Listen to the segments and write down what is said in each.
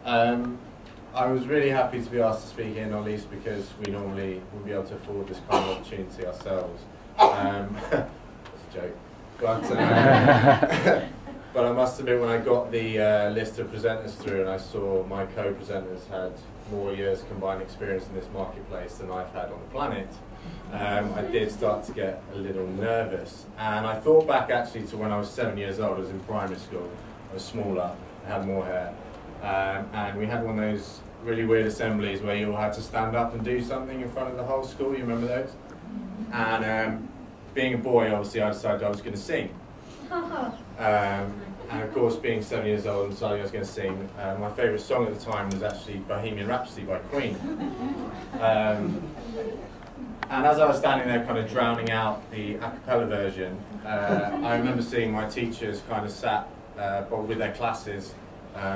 I was really happy to be asked to speak here, not least because we normally wouldn't be able to afford this kind of opportunity ourselves. That's a joke. But I must admit, when I got the list of presenters through and I saw my co-presenters had more years combined experience in this marketplace than I've had on the planet, I did start to get a little nervous. And I thought back actually to when I was 7 years old. I was in primary school. I was smaller, I had more hair. And we had one of those really weird assemblies where you all had to stand up and do something in front of the whole school. You remember those? And being a boy, obviously, I decided I was going to sing. And of course, being 7 years old and deciding I was going to sing, my favourite song at the time was actually Bohemian Rhapsody by Queen. And as I was standing there kind of drowning out the a cappella version, I remember seeing my teachers kind of sat with their classes,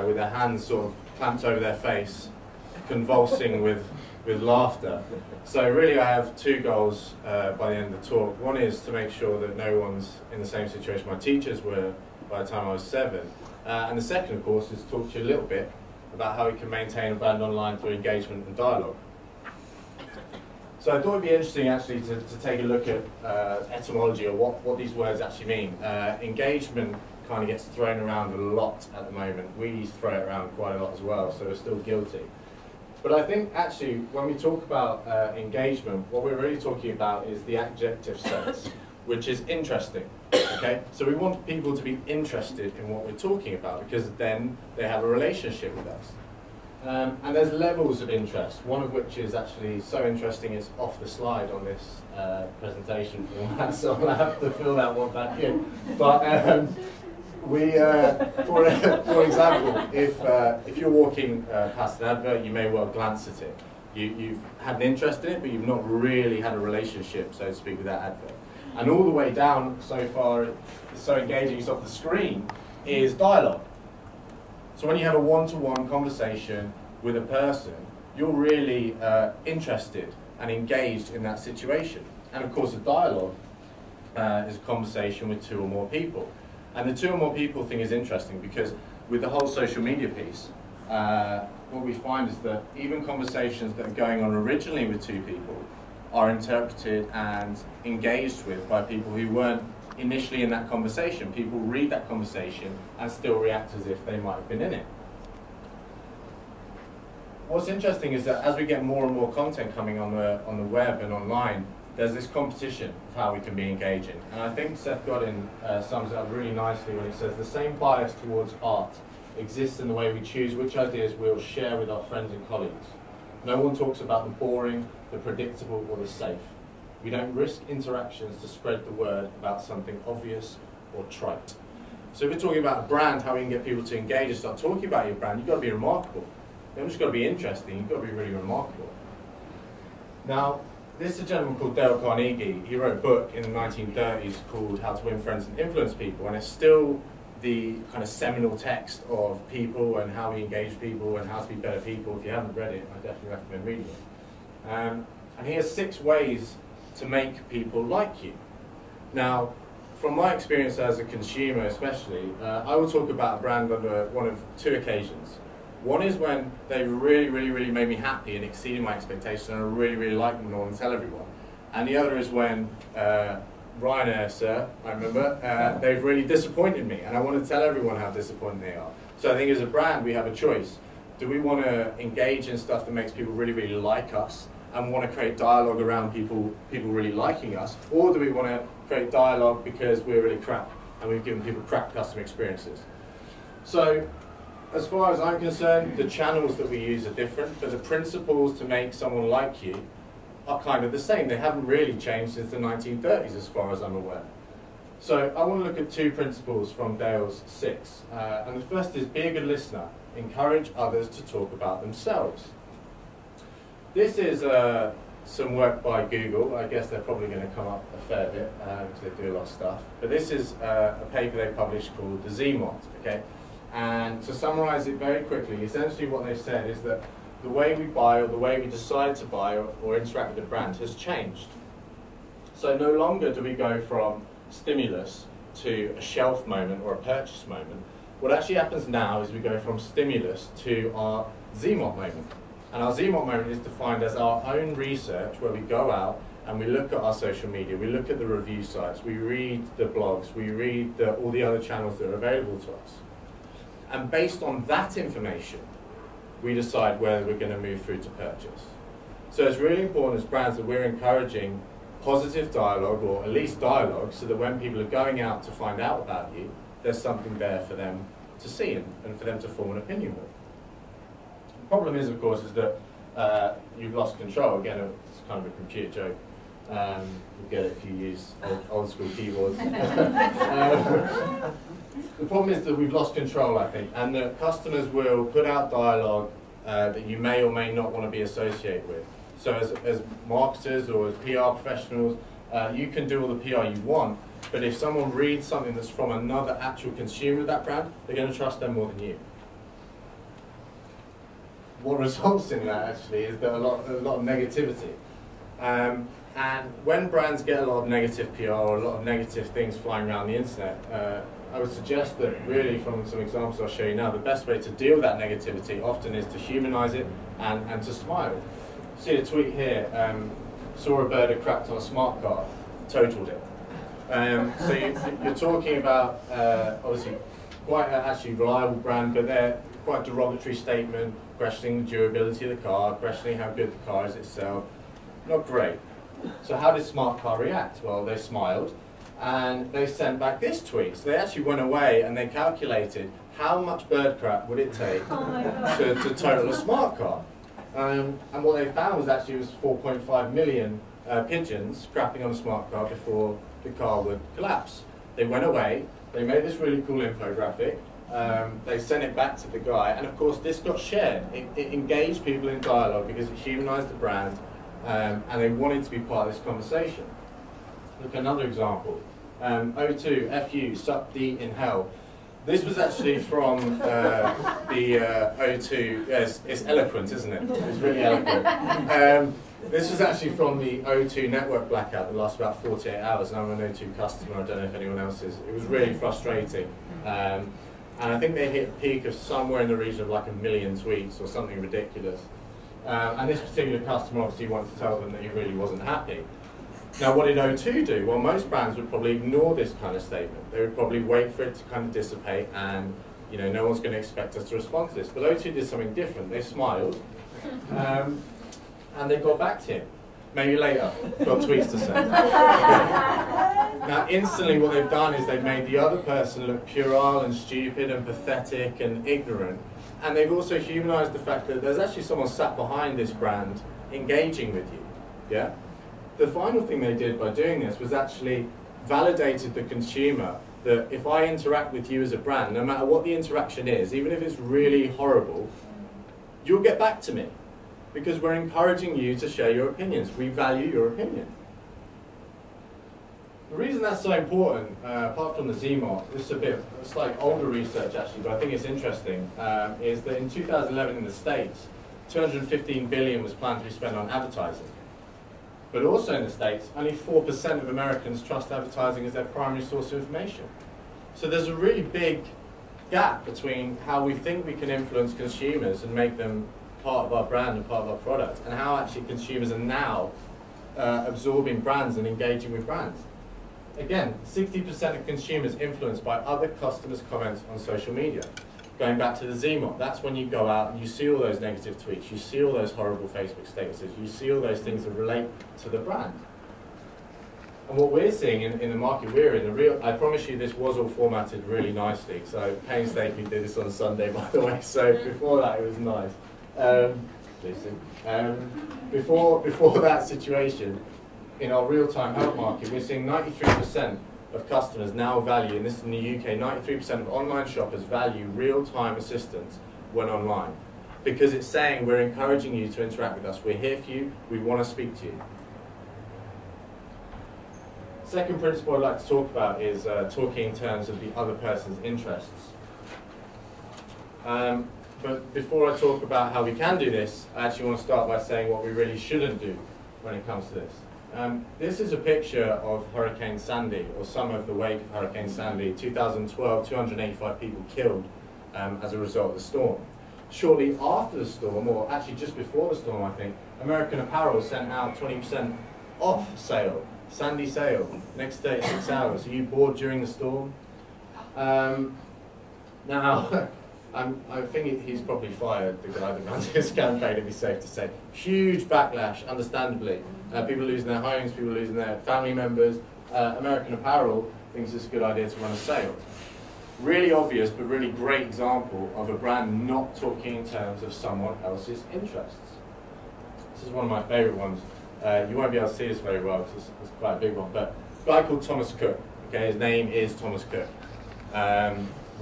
with their hands sort of clamped over their face, convulsing with laughter. So really I have two goals by the end of the talk. One is to make sure that no one's in the same situation my teachers were by the time I was 7. And the second, of course, is to talk to you a little bit about how we can maintain a brand online through engagement and dialogue. So I thought it'd be interesting actually to take a look at etymology, or what these words actually mean. Engagement kind of gets thrown around a lot at the moment. We throw it around quite a lot as well, so we're still guilty. But I think actually when we talk about engagement, what we're really talking about is the adjective sense, which is interesting. Okay? So we want people to be interested in what we're talking about, because then they have a relationship with us. And there's levels of interest, one of which is actually so interesting it's off the slide on this presentation format, so I'll have to fill that one back in. But for example, if you're walking past an advert, you may well glance at it. You've had an interest in it, but you've not really had a relationship, so to speak, with that advert. And all the way down, so far, it's so engaging, it's off the screen, is dialogue. So when you have a one-to-one conversation with a person, you're really interested and engaged in that situation. And of course, a dialogue is a conversation with 2 or more people. And the 2 or more people thing is interesting because with the whole social media piece, what we find is that even conversations that are going on originally with 2 people are interpreted and engaged with by people who weren't initially in that conversation. People read that conversation and still react as if they might have been in it. What's interesting is that as we get more and more content coming on the web and online, there's this competition of how we can be engaging. And I think Seth Godin sums it up really nicely when he says the same bias towards art exists in the way we choose which ideas we'll share with our friends and colleagues. No one talks about the boring, the predictable, or the safe. We don't risk interactions to spread the word about something obvious or trite. So if we're talking about a brand, how we can get people to engage and start talking about your brand, you've got to be remarkable. You haven't just got to be interesting, you've got to be really remarkable. Now, this is a gentleman called Dale Carnegie. He wrote a book in the 1930s called How to Win Friends and Influence People, and it's still the kind of seminal text of people and how we engage people and how to be better people. If you haven't read it, I definitely recommend reading it. And he has 6 ways to make people like you. Now, from my experience as a consumer especially, I will talk about a brand under one of 2 occasions. One is when they really made me happy and exceeded my expectations and I really like them and I want to tell everyone. And the other is when Ryanair, sir, I remember, they've really disappointed me and I want to tell everyone how disappointed they are. So I think as a brand we have a choice. Do we want to engage in stuff that makes people really like us and want to create dialogue around people really liking us, or do we want to create dialogue because we're really crap and we've given people crap customer experiences? So as far as I'm concerned, the channels that we use are different, but the principles to make someone like you are kind of the same. They haven't really changed since the 1930s as far as I'm aware. So I want to look at 2 principles from Dale's 6. And the first is be a good listener. Encourage others to talk about themselves. This is some work by Google. I guess they're probably going to come up a fair bit because they do a lot of stuff. But this is a paper they published called the Z-Mod. Okay? And to summarize it very quickly, essentially what they've said is that the way we buy or the way we decide to buy or interact with the brand has changed. So no longer do we go from stimulus to a shelf moment or a purchase moment. What actually happens now is we go from stimulus to our ZMOT moment. And our ZMOT moment is defined as our own research, where we go out and we look at our social media, we look at the review sites, we read the blogs, we read all the other channels that are available to us. And based on that information, we decide whether we're going to move through to purchase. So it's really important as brands that we're encouraging positive dialogue, or at least dialogue, so that when people are going out to find out about you, there's something there for them to see and for them to form an opinion with. The problem is, of course, is that you've lost control. Again, it's kind of a computer joke. You'll get it if you use old school keyboards. The problem is that we've lost control, I think, and that customers will put out dialogue that you may or may not want to be associated with. So as marketers or as PR professionals, you can do all the PR you want, but if someone reads something that's from another actual consumer of that brand, they're going to trust them more than you. What results in that, actually, is that a lot of negativity. And when brands get a lot of negative PR or a lot of negative things flying around the internet, I would suggest that really, from some examples I'll show you now, the best way to deal with that negativity often is to humanize it and to smile. See a tweet here, saw a bird had crapped on a smart car, totaled it. So you're talking about, obviously, quite an actually reliable brand, but they're quite a derogatory statement, questioning the durability of the car, questioning how good the car is itself. Not great. So how did Smart Car react? Well, they smiled, and they sent back this tweet. So they actually went away and they calculated how much bird crap would it take to total a smart car. And what they found was actually it was 4.5 million pigeons crapping on a smart car before the car would collapse. They went away, they made this really cool infographic, they sent it back to the guy, and of course this got shared. It engaged people in dialogue because it humanized the brand, and they wanted to be part of this conversation. Look, another example. O2, FU, suck D in hell. This was actually from the O2, yes, it's eloquent, isn't it? It's really eloquent. This was actually from the O2 network blackout that lasted about 48 hours, and I'm an O2 customer, I don't know if anyone else is. It was really frustrating. And I think they hit a peak of somewhere in the region of like 1 million tweets or something ridiculous. And this particular customer obviously wanted to tell them that he really wasn't happy. Now, what did O2 do? Well, most brands would probably ignore this kind of statement. They would probably wait for it to kind of dissipate, and no one's going to expect us to respond to this. But O2 did something different. They smiled, and they got back to him. Maybe later, got tweets to send. Now, instantly what they've done is they've made the other person look puerile and stupid and pathetic and ignorant. And they've also humanized the fact that there's actually someone sat behind this brand engaging with you. Yeah? The final thing they did by doing this was actually validated the consumer that if I interact with you as a brand, no matter what the interaction is, even if it's really horrible, you'll get back to me. Because we're encouraging you to share your opinions. We value your opinion. The reason that's so important, apart from the ZMOT, this is it's like older research actually, but I think it's interesting, is that in 2011 in the States, 215 billion was planned to be spent on advertising. But also in the States, only 4% of Americans trust advertising as their primary source of information. So there's a really big gap between how we think we can influence consumers and make them part of our brand and part of our product, and how actually consumers are now absorbing brands and engaging with brands. Again, 60% of consumers influenced by other customers' comments on social media. Going back to the ZMOT, that's when you go out and you see all those negative tweets, you see all those horrible Facebook statuses, you see all those things that relate to the brand. And what we're seeing in the market we're in, I promise you this was all formatted really nicely, so painstakingly did this on Sunday, by the way, so before that it was nice. Before that situation, in our real-time health market, we're seeing 93% of customers now value, and this is in the UK, 93% of online shoppers value real-time assistance when online. Because it's saying we're encouraging you to interact with us, we're here for you, we want to speak to you. Second principle I'd like to talk about is talking in terms of the other person's interests. But before I talk about how we can do this, I actually want to start by saying what we really shouldn't do when it comes to this. This is a picture of Hurricane Sandy, or some of the wake of Hurricane Sandy. 2012, 285 people killed as a result of the storm. Shortly after the storm, or actually just before the storm, I think, American Apparel sent out 20% off sale, Sandy sale, next 36 hours. Are you bored during the storm? Now, I think he's probably fired, the guy that runs his campaign, it'd be safe to say. Huge backlash, understandably. People losing their homes, people losing their family members. American Apparel thinks it's a good idea to run a sale. Really obvious, but really great example of a brand not talking in terms of someone else's interests. This is one of my favourite ones. You won't be able to see this very well because it's quite a big one, but a guy called Thomas Cook, okay, his name is Thomas Cook,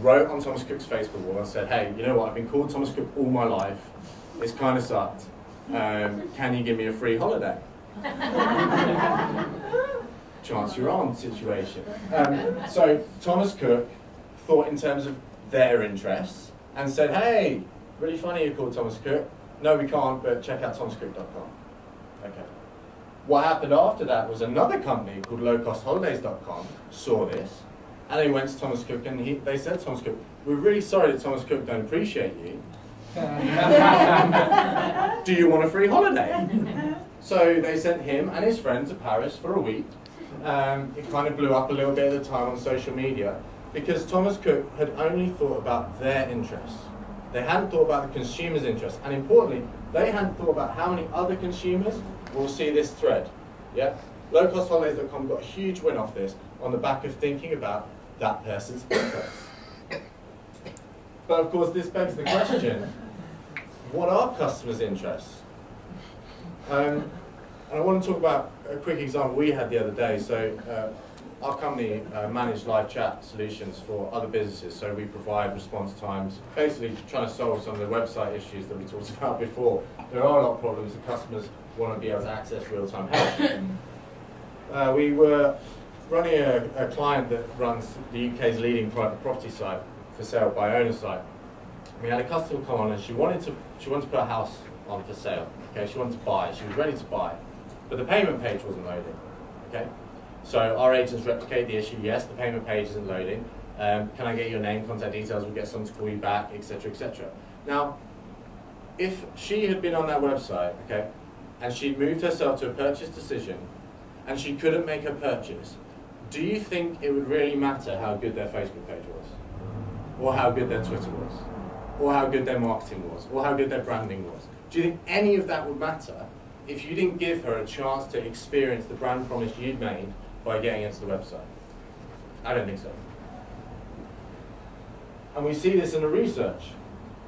wrote on Thomas Cook's Facebook wall and said, hey, you know what, I've been called Thomas Cook all my life, it's kind of sucked, can you give me a free holiday? Chance you're on situation. So Thomas Cook thought in terms of their interests and said, hey, really funny you're called Thomas Cook. No, we can't, but check out thomascook.com. Okay. What happened after that was another company called lowcostholidays.com saw this, and they went to Thomas Cook and they said to Thomas Cook, we're really sorry that Thomas Cook don't appreciate you. Do you want a free holiday? So they sent him and his friend to Paris for a week. It kind of blew up a little bit at the time on social media because Thomas Cook had only thought about their interests. They hadn't thought about the consumer's interests. And importantly, they hadn't thought about how many other consumers will see this thread. Yeah? Lowcostholidays.com got a huge win off this on the back of thinking about that person's interests. But of course, this begs the question, what are customers' interests? And I want to talk about a quick example we had the other day. So our company managed live chat solutions for other businesses. So we provide response times, basically trying to solve some of the website issues that we talked about before. There are a lot of problems that customers want to be able to access real-time help. We were running a client that runs the UK's leading private property site for sale by owner site. We had a customer come on and she wanted to put a house on for sale. Okay, she wanted to buy, she was ready to buy, but the payment page wasn't loading. Okay, so our agents replicate the issue. Yes, the payment page isn't loading. Can I get your name, contact details? We'll get someone to call you back, etc., etc. Now, if she had been on that website, okay, and she'd moved herself to a purchase decision, and she couldn't make her purchase, do you think it would really matter how good their Facebook page was, or how good their Twitter was, or how good their marketing was, or how good their branding was? Do you think any of that would matter if you didn't give her a chance to experience the brand promise you'd made by getting into the website? I don't think so. And we see this in the research.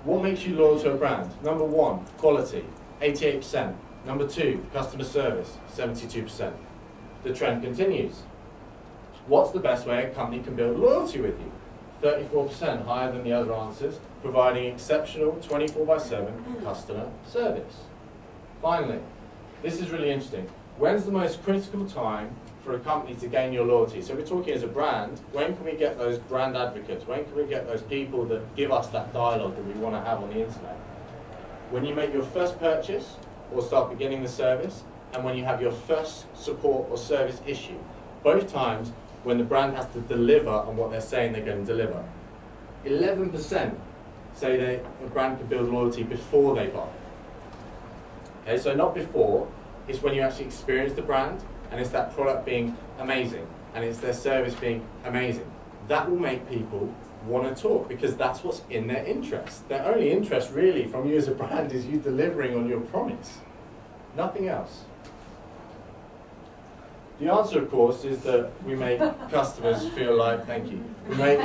What makes you loyal to a brand? Number one, quality, 88%. Number two, customer service, 72%. The trend continues. What's the best way a company can build loyalty with you? 34%, higher than the other answers, providing exceptional 24/7 customer service. Finally, this is really interesting. When's the most critical time for a company to gain your loyalty? So we're talking as a brand, when can we get those brand advocates? When can we get those people that give us that dialogue that we want to have on the internet? When you make your first purchase or start beginning the service, and when you have your first support or service issue. Both times when the brand has to deliver on what they're saying they're going to deliver. 11% say that a brand can build loyalty before they buy. Okay, so not before, it's when you actually experience the brand, and it's that product being amazing, and it's their service being amazing. That will make people want to talk, because that's what's in their interest. Their only interest really from you as a brand is you delivering on your promise. Nothing else. The answer, of course, is that we make customers feel like, thank you, we make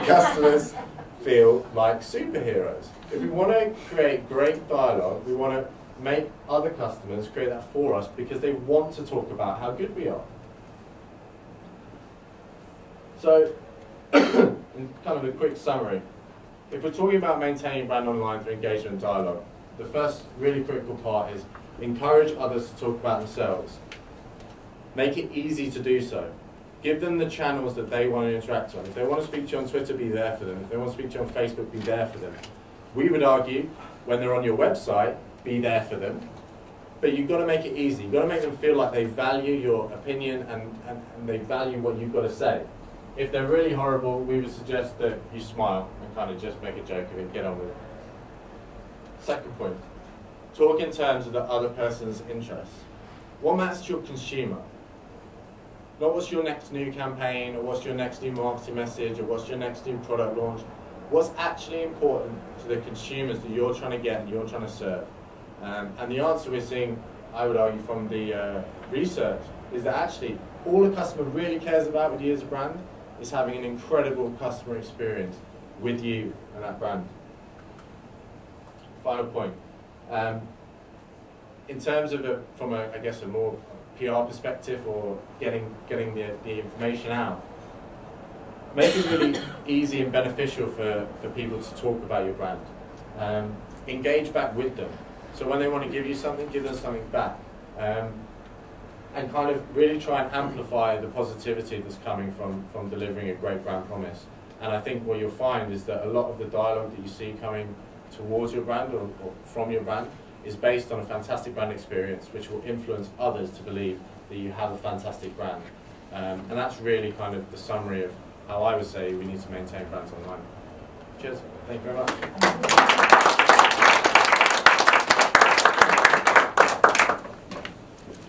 customers feel like superheroes. If we want to create great dialogue, we want to make other customers create that for us because they want to talk about how good we are. So, in kind of a quick summary, if we're talking about maintaining brand online through engagement and dialogue, the first really critical part is encourage others to talk about themselves. Make it easy to do so. Give them the channels that they want to interact on. If they want to speak to you on Twitter, be there for them. If they want to speak to you on Facebook, be there for them. We would argue, when they're on your website, be there for them. but you've got to make it easy. You've got to make them feel like they value your opinion and they value what you've got to say. If they're really horrible, we would suggest that you smile and kind of just make a joke of it, get on with it. Second point, talk in terms of the other person's interests. What matters to your consumer? Not what's your next new campaign, or what's your next new marketing message, or what's your next new product launch. What's actually important to the consumers that you're trying to get and you're trying to serve? And the answer we're seeing, I would argue, from the research, is that actually all a customer really cares about with you as a brand is having an incredible customer experience with you and that brand. Final point. In terms of I guess a more PR perspective, or getting the information out, make it really easy and beneficial for people to talk about your brand. Engage back with them. So when they want to give you something, give them something back. And kind of really try and amplify the positivity that's coming from delivering a great brand promise. And I think what you'll find is that a lot of the dialogue that you see coming towards your brand or from your brand is based on a fantastic brand experience, which will influence others to believe that you have a fantastic brand. And that's really kind of the summary of how I would say we need to maintain brands online. Cheers. Thank you very much.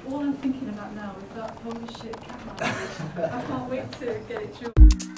All I'm thinking about now is that holy shit cat language. I can't wait to get it through.